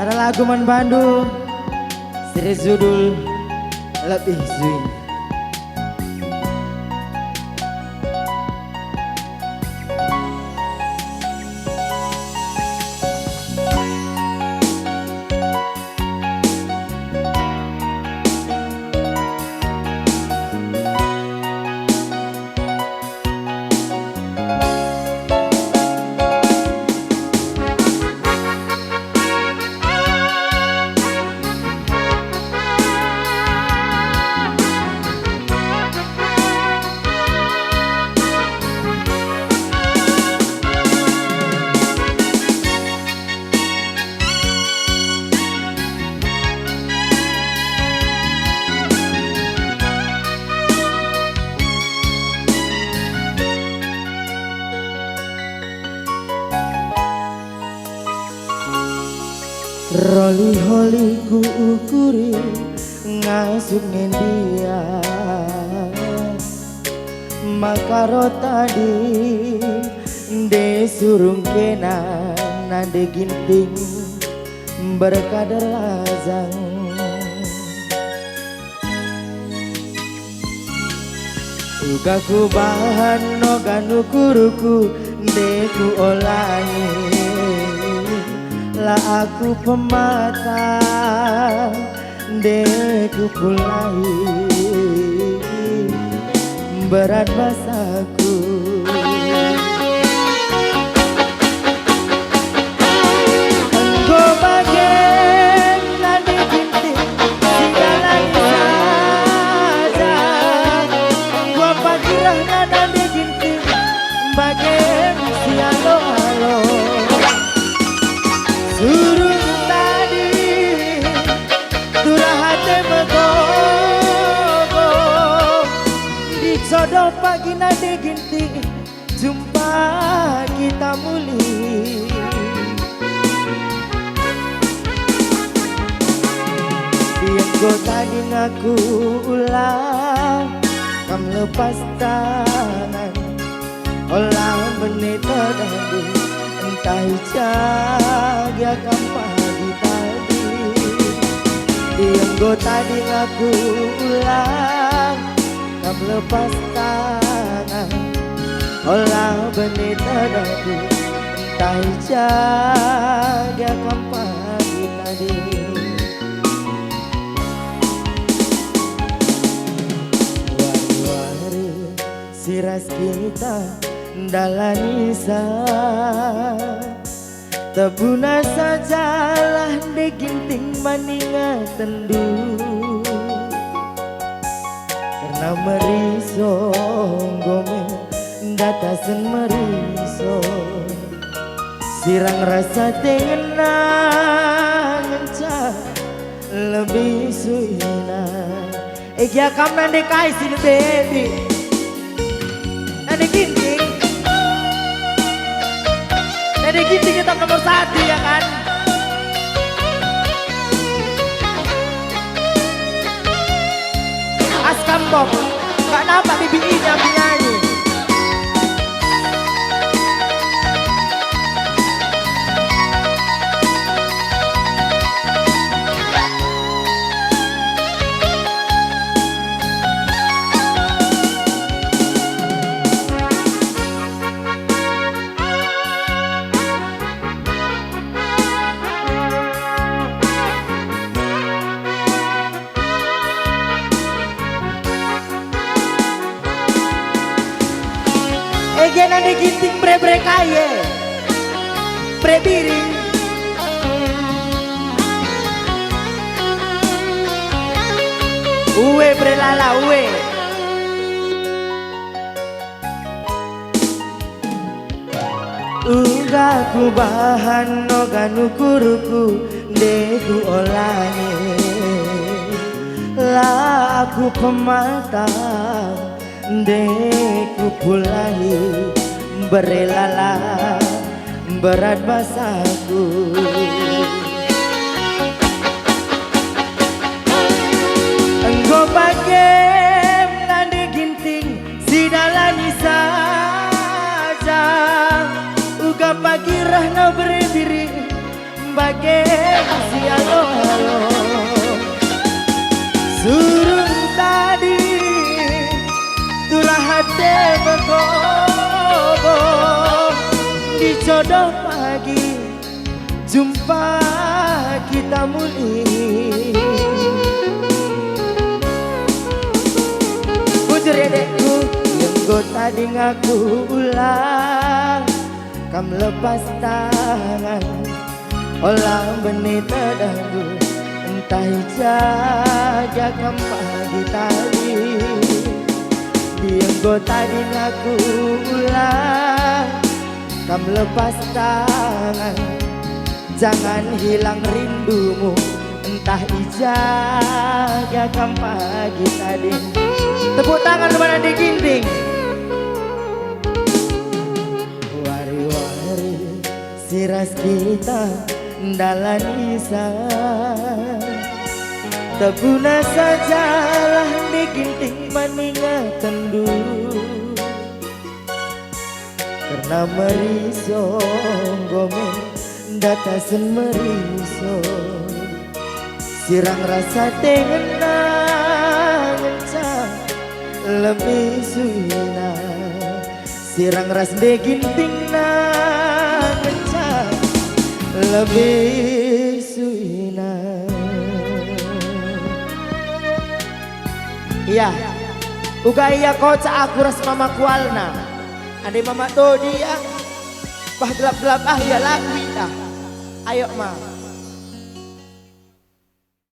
Ada lagu Man Bandung, series judul Lebih Swing. Roli holi ku ukuri ngasup ngendia makaro tadi de surung kena nade ginting berkadar lazang uga ku bahan no ganu kuruku de ku olahi lah aku pemata deku pulai berat basaku engkau bagian nanti bintik sigalani saja gua pagirah nanti bintik bagian sialo-alo surung tadi turah hati megogo dicodoh pagi nade ginti jumpa kita muli Dienggo tadi ngaku ulang kam lepas tangan olah menita dadu entah jaga kam pagi tadi Dienggo tadi ngaku ulang kam lepas tangan olah benita dadu entah jaga kam pagi tadi Wari-wari siras kita dalanisa tebuna sajalah de ginting maninga tendu karena meriso gome datasen meriso sirang rasa tengenang ngencah lebih suina ya kam nande kai sini baby nande ginting nande ginting kita nomor 1 ya kan Askam Bob gak nampak bibi-nya penyanyi Ege nande ginting bre kaye bre biring uwe bre lala uwe uga ku bahan no ganu kuruku deku olangi lah aku pemata deku pulai berelala berat basaku engkau pakai nande ginting si dalani saja uga pagi rahna berdiri bagai halo halo surung tadi turah hati begogo dijodoh pagi jumpa kita muli bujur ya dekku yang gue tadi ngaku ulang kam lepas tangan olah benih terdagu entah jaga kam pagi tadi yang gue tadi ngaku ulang kam lepas tangan jangan hilang rindumu entah ijaga kam pagi tadi tepuk tangan mana diginting wari-wari siras kita ndalan isa tebuna sajalah diginting maningatan dulu karena meriso gomeng data sen meriso sirang rasa tengenang encah lebih suina sirang ras deginting nang encah lebih suina. Iya uga iya koca aku ras mama kualna ade mama to dia bah gelap-gelap ah ya laku dah ayo ma